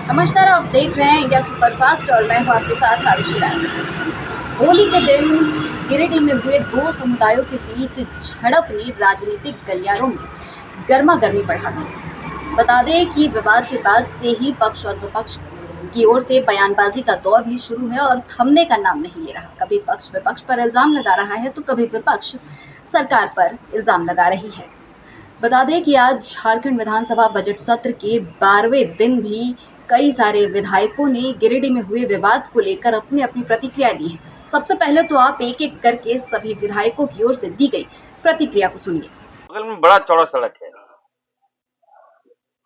नमस्कार, आप देख रहे हैं इंडिया सुपरफास्ट और मैं हूं आपके साथ आरुषि राय। होली के दिन गिरिडीह में हुए दो समुदायों के बीच झड़प ने राजनीतिक गलियारों में गर्मा गर्मी बढ़ा दी। बता दें कि विवाद के बाद से ही पक्ष और विपक्ष की ओर से बयानबाजी का दौर भी शुरू है और थमने का नाम नहीं ले रहा। कभी पक्ष विपक्ष पर इल्जाम लगा रहा है तो कभी विपक्ष सरकार पर इल्जाम लगा रही है। बता दें कि आज झारखंड विधानसभा बजट सत्र के 12वें दिन भी कई सारे विधायकों ने गिरिडीह में हुए विवाद को लेकर अपनी अपनी प्रतिक्रिया दी है। सबसे पहले तो आप एक एक करके सभी विधायकों की ओर से दी गई प्रतिक्रिया को सुनिए। बगल में बड़ा चौड़ा सड़क है,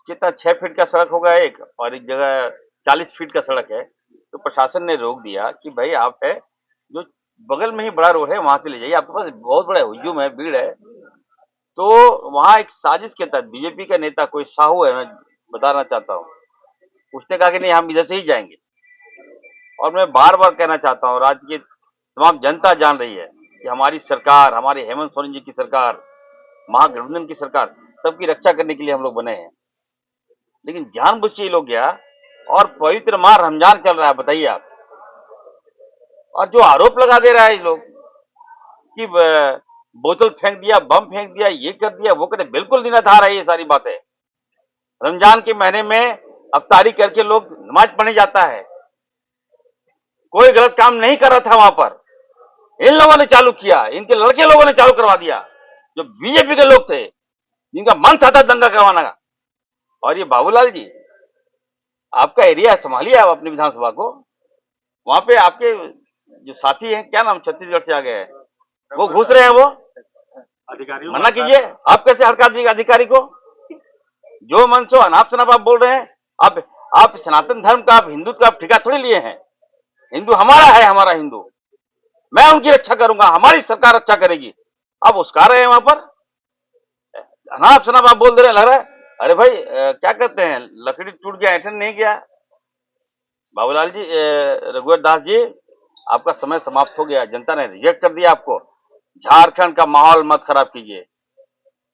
कितना 6 फीट का सड़क होगा एक, और एक जगह 40 फीट का सड़क है। तो प्रशासन ने रोक दिया कि भाई आप है जो बगल में ही बड़ा रोड है वहां से ले जाइए, आपके पास बहुत बड़ा हुजूम है, भीड़ है। तो वहां एक साजिश के तहत बीजेपी का नेता कोई साहू है, मैं बताना चाहता हूँ, उसने कहा कि नहीं हम इधर से ही जाएंगे। और मैं बार बार कहना चाहता हूँ, राज्य की तमाम जनता जान रही है कि हमारी सरकार, हमारी हेमंत सोरेन जी की सरकार, महागठबंधन की सरकार, सबकी रक्षा करने के लिए हम लोग बने हैं। लेकिन जानबूझ के ये लोग गया, और पवित्र माह रमजान चल रहा है, बताइए आप। और जो आरोप लगा दे रहा है ये लोग कि बोतल फेंक दिया, बम फेंक दिया, ये कर दिया, वो कर दिया, बिल्कुल निराधार है ये सारी बातें। रमजान के महीने में अफ्तारी करके लोग नमाज पढ़ने जाता है, कोई गलत काम नहीं कर रहा था वहां पर। इन लोगों ने चालू किया, इनके लड़के लोगों ने चालू करवा दिया, जो बीजेपी के लोग थे, जिनका मन था दंगा करवाना का। और ये बाबूलाल जी, आपका एरिया संभालिए आप अपनी विधानसभा को। वहां पे आपके जो साथी हैं, क्या नाम, छत्तीसगढ़ से आ गए हैं, वो घुस रहे हैं, वो अधिकारी मना कीजिए। आप कैसे हड़का दिएगा अधिकारी को? जो मन सो अनाप शनाप आप बोल रहे हैं। आप सनातन धर्म का, आप हिंदू का ठेका थोड़ी लिए हैं। हिंदू हमारा है, हमारा हिंदू, मैं उनकी रक्षा करूंगा, हमारी सरकार रक्षा करेगी। आप उसका रहे हैं वहां पर, अनाप शनाप आप बोल दे रहे हैं, लग रहा है अरे भाई क्या कहते हैं, लकड़ी टूट गया ऐठन नहीं गया। बाबूलाल जी, रघुवर दास जी, आपका समय समाप्त हो गया, जनता ने रिजेक्ट कर दिया आपको। झारखंड का माहौल मत खराब कीजिए,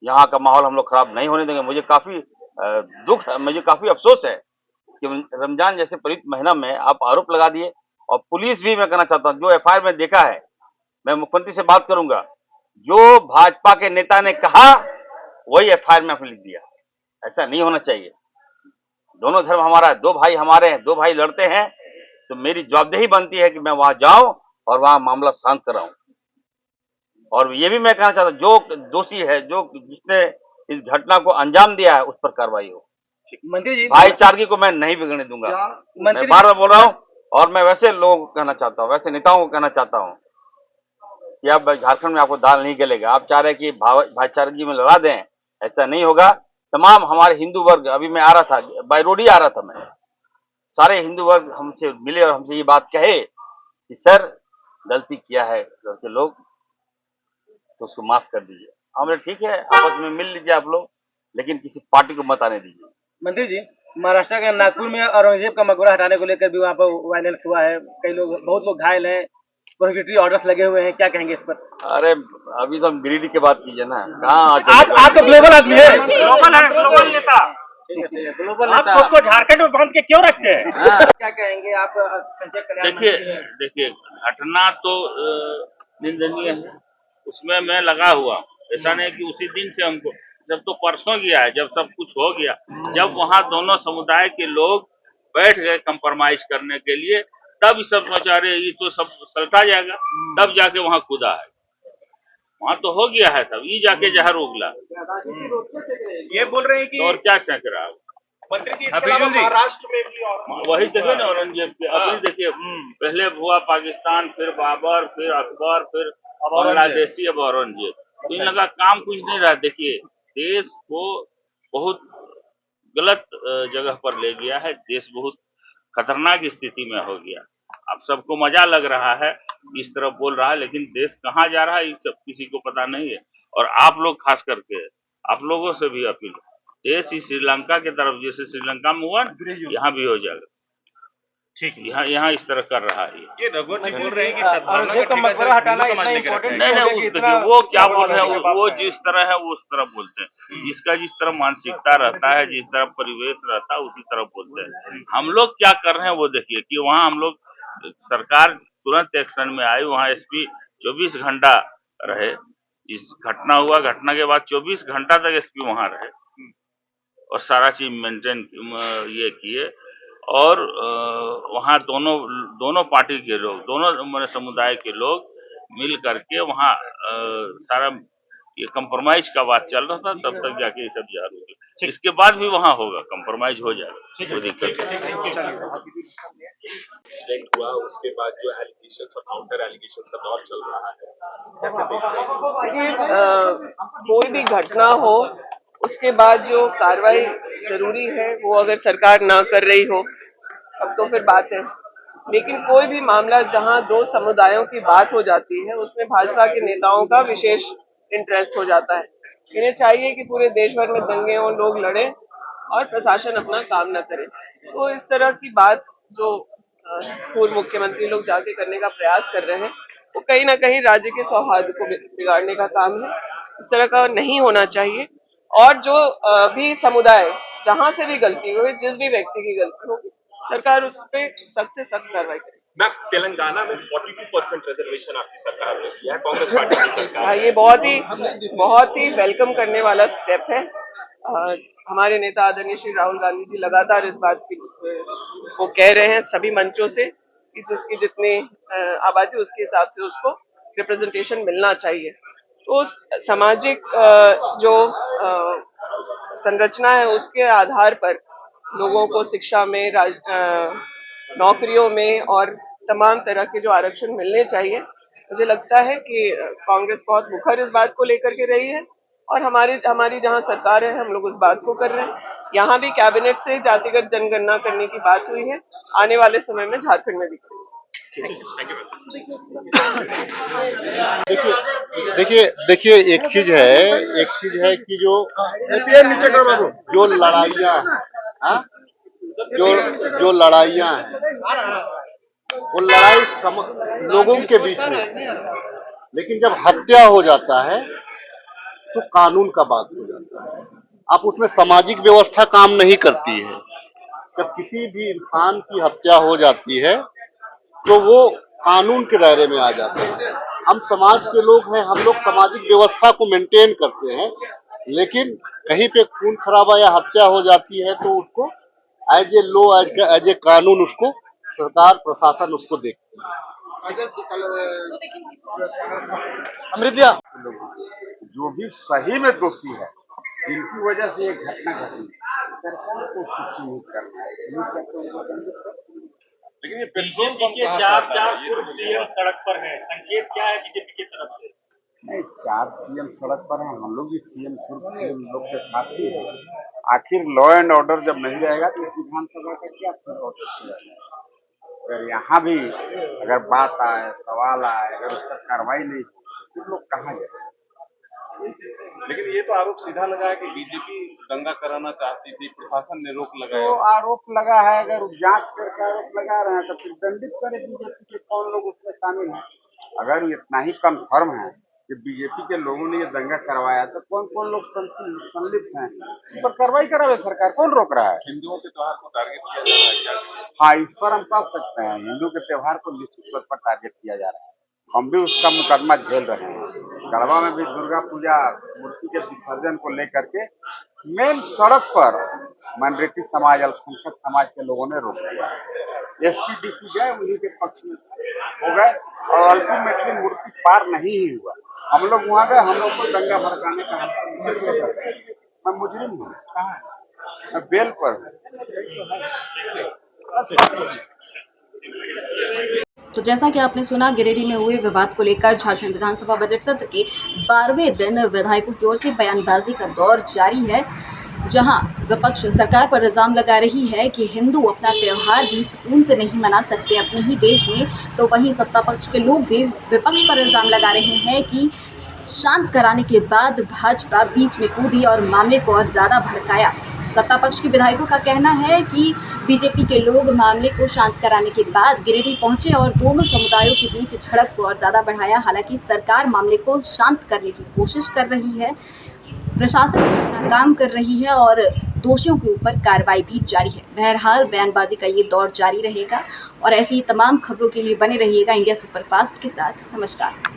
यहाँ का माहौल हम लोग खराब नहीं होने देंगे। मुझे काफी दुख है, मुझे काफी अफसोस है कि रमजान जैसे पवित्र महीना में आप आरोप लगा दिए। और पुलिस भी, मैं कहना चाहता हूँ, जो एफआईआर में देखा है, मैं मुख्यमंत्री से बात करूंगा, जो भाजपा के नेता ने कहा वही एफआईआर में आपने लिख दिया। ऐसा नहीं होना चाहिए। दोनों धर्म हमारा है, दो भाई हमारे हैं, दो भाई लड़ते हैं, तो मेरी जवाबदेही बनती है कि मैं वहां जाऊं और वहां मामला शांत कराऊं। और ये भी मैं कहना चाहता हूं, जो दोषी है, जो जिसने इस घटना को अंजाम दिया है, उस पर कार्रवाई हो। मंत्री जी, भाईचारगी को मैं नहीं बिगड़ने दूंगा। मैं बार बार बोल रहा हूँ, और मैं वैसे लोगों को कहना चाहता हूँ, वैसे नेताओं को कहना चाहता हूँ कि अब झारखंड में आपको दाल नहीं गलेगा। आप चाह रहे हैं कि भाईचारगी में लड़ा दें, ऐसा नहीं होगा। तमाम हमारे हिंदू वर्ग, अभी मैं आ रहा था, बाई रोड ही आ रहा था मैं, सारे हिंदू वर्ग हमसे मिले और हमसे ये बात कहे कि सर गलती किया है लड़के लोग, तो उसको माफ कर दीजिए। हमने ठीक है, आपस में मिल लीजिए आप लोग, लेकिन किसी पार्टी को मत आने दीजिए। मंत्री जी, महाराष्ट्र के नागपुर में औरंगजेब का मकबरा हटाने को लेकर भी वहाँ पर वायलेंस हुआ है, कई लोग, बहुत लोग घायल हैं, प्रोहिबिटरी ऑर्डर्स लगे हुए हैं, क्या कहेंगे इस पर? अरे अभी तो हम गिरिडीह की बात कीजिए ना, कहाँ आप तो ग्लोबल आदमी है, ग्लोबल नेता, ग्लोबल आप उसको झारखंड में बांध के क्यों रखते हैं? क्या कहेंगे आप? संजय कल्याण देखिए घटना तो निंदनीय है, उसमें मैं लगा हुआ हूँ। ऐसा नहीं कि उसी दिन से हमको, जब तो परसों गया है, जब सब कुछ हो गया, जब वहाँ दोनों समुदाय के लोग बैठ गए कंप्रोमाइज करने के लिए, तब सब सोचा रहे ये तो सब सलटा जाएगा, तब जाके वहाँ कूदा है। वहाँ तो हो गया है, तब ये जाके जहर उगला। ये बोल रहे हैं कि, और क्या चक रहा है मंत्री जी, इसके अलावा महाराष्ट्र में भी और वही देखिए ना औरंगजेब के। अभी देखिए, पहले हुआ पाकिस्तान, फिर बाबर, फिर अकबर, फिर बांग्लादेशी, अब औरंगजेब। तो इन लगा काम कुछ नहीं रहा। देखिए देश को बहुत गलत जगह पर ले गया है, देश बहुत खतरनाक स्थिति में हो गया। अब सबको मजा लग रहा है, इस तरफ बोल रहा है, लेकिन देश कहाँ जा रहा है ये सब किसी को पता नहीं है। और आप लोग खास करके, आप लोगों से भी अपील, देश ही श्रीलंका की तरफ, जैसे श्रीलंका में हुआ, यहाँ भी हो जाएगा। ठीक, यहाँ इस तरह कर रहा है ये रघुवर जी बोल रहे हैं कि सद्भावना औरंगजेब का का मकबरा हटाना हिंदू समाज इतना लेकर इम्पोर्टेंट रखा है। नहीं कि देखिए इतना वो क्या बोल रहे बड़ा हैं, वो बात है। जिस तरह है वो उस तरह बोलते हैं, जिसका जिस तरह मानसिकता रहता है, जिस तरह परिवेश रहता है उसी तरह बोलते हैं। हम लोग क्या कर रहे हैं वो देखिए कि वहाँ हम लोग सरकार तुरंत एक्शन में आई, वहाँ एसपी 24 घंटा रहे, जिस घटना हुआ घटना के बाद 24 घंटा तक एसपी वहाँ रहे और सारा चीज मेंटेन ये किए और वहाँ दोनों पार्टी के लोग, दोनों समुदाय के लोग मिल करके वहाँ सारा ये कंप्रोमाइज का बात चल रहा था, तब तक जाके ये सब जारी हो गया। इसके बाद भी वहाँ होगा, कंप्रोमाइज हो जाएगा, कोई दिक्कत नहीं। एक्सीडेंट हुआ उसके बाद जो एलिगेशंस और काउंटर एलिगेशंस का दौर चल रहा है, कैसे देख रहे हैं? देखिए, कोई भी घटना हो उसके बाद जो कार्रवाई जरूरी है वो अगर सरकार ना कर रही हो अब तो फिर बात है, लेकिन कोई भी मामला जहां दो समुदायों की बात हो जाती है उसमें भाजपा के नेताओं का विशेष इंटरेस्ट हो जाता है। इन्हें चाहिए कि पूरे देश भर में दंगे और लोग लड़े और प्रशासन अपना काम न करे। तो इस तरह की बात जो पूर्व मुख्यमंत्री लोग जाके करने का प्रयास कर रहे हैं वो कहीं ना कहीं राज्य के सौहार्द को बिगाड़ने का काम है। इस तरह का नहीं होना चाहिए और जो भी समुदाय जहां से भी गलती हुई, जिस भी व्यक्ति की गलती होगी, सरकार उस पर सख्त से सख्त कार्रवाई करे। मैम, तेलंगाना में 42% रिजर्वेशन आपकी सरकार ने किया है, कांग्रेस पार्टी की सरकार हाँ, ये बहुत ही वेलकम करने वाला स्टेप है। हमारे नेता आदरणीय श्री राहुल गांधी जी लगातार इस बात की वो कह रहे हैं सभी मंचों से कि जिसकी जितनी आबादी उसके हिसाब से उसको रिप्रेजेंटेशन मिलना चाहिए। तो सामाजिक जो संरचना है उसके आधार पर लोगों को शिक्षा में, नौकरियों में और तमाम तरह के जो आरक्षण मिलने चाहिए, मुझे लगता है कि कांग्रेस बहुत मुखर इस बात को लेकर के रही है और हमारी जहां सरकार है हम लोग उस बात को कर रहे हैं। यहाँ भी कैबिनेट से जातिगत जनगणना करने की बात हुई है, आने वाले समय में झारखंड में भी करेंगे। देखिए एक चीज है कि जो लड़ाइयाँ हैं, जो लड़ाइयाँ हैं वो लड़ाई लोगों के बीच में, लेकिन जब हत्या हो जाता है तो कानून का बात हो जाता है। अब उसमें सामाजिक व्यवस्था काम नहीं करती है। जब किसी भी इंसान की हत्या हो जाती है तो वो कानून के दायरे में आ जाते हैं। हम समाज के लोग हैं, हम लोग सामाजिक व्यवस्था को मेंटेन करते हैं, लेकिन कहीं पे खून खराबा या हत्या हो जाती है तो उसको as a law, as a कानून उसको सरकार प्रशासन उसको देखती है। अमृतिया जो भी सही में दोषी है, जिनकी वजह से ये घटना घटी, सरकार को कुछ नहीं करना है। लेकिन ये बीजेपी के चार पूर्व सीएम सड़क पर हैं, संकेत क्या है बीजेपी की तरफ से? नहीं, 4 सीएम सड़क पर हैं, हम लोग भी सीएम पूर्व सीएम लोग के साथी हैं। आखिर लॉ एंड ऑर्डर जब नहीं रहेगा तो इस विधानसभा का क्या ऑर्डर? अगर यहाँ भी अगर बात आए, सवाल आए, अगर उस पर कार्रवाई नहीं तो लोग कहाँ जाए? लेकिन ये तो आरोप सीधा लगा है कि बीजेपी दंगा कराना चाहती थी, प्रशासन ने रोक लगाया। तो आरोप लगा है, अगर जांच करके आरोप लगा रहे हैं तो फिर दंडित करे बीजेपी के कौन लोग उसमें शामिल हैं। अगर इतना ही कंफर्म है कि बीजेपी के लोगों ने ये दंगा करवाया तो कौन कौन लोग संलिप्त हैं, इस पर कार्रवाई करावे सरकार, कौन रोक रहा है? हिंदुओं के त्योहार को टारगेट किया जा रहा है क्या? हाँ, इस पर हम कह सकते हैं हिंदू के त्योहार को निश्चित तौर पर टारगेट किया जा रहा है। हम भी उसका मुकदमा झेल रहे हैं। गढ़वा में भी दुर्गा पूजा मूर्ति के विसर्जन को लेकर के मेन सड़क पर माइनॉरिटी समाज, अल्पसंख्यक समाज के लोगों ने रोक दिया। एसपी डीसी गए, उन्हीं के पक्ष में हो गए और अल्टीमेटली मूर्ति पार नहीं ही हुआ। हम लोग वहाँ गए, हम लोग को दंगा भड़काने का मैं मुजरिम हूँ, मैं बेल पर हूँ। तो जैसा कि आपने सुना, गिरिडीह में हुए विवाद को लेकर झारखंड विधानसभा बजट सत्र के 12वें दिन विधायकों की ओर से बयानबाजी का दौर जारी है, जहां विपक्ष सरकार पर इल्जाम लगा रही है कि हिंदू अपना त्यौहार भी सुकून से नहीं मना सकते अपने ही देश में, तो वहीं सत्ता पक्ष के लोग भी विपक्ष पर इल्जाम लगा रहे हैं कि शांत कराने के बाद भाजपा बीच में कूदी और मामले को और ज़्यादा भड़काया। सत्ता पक्ष के विधायकों का कहना है कि बीजेपी के लोग मामले को शांत कराने के बाद गिरिडीह पहुंचे और दोनों समुदायों के बीच झड़प को और ज़्यादा बढ़ाया। हालांकि सरकार मामले को शांत करने की कोशिश कर रही है, प्रशासन भी अपना काम कर रही है और दोषियों के ऊपर कार्रवाई भी जारी है। बहरहाल बयानबाजी का ये दौर जारी रहेगा और ऐसी ही तमाम खबरों के लिए बने रहिएगा इंडिया सुपरफास्ट के साथ। नमस्कार।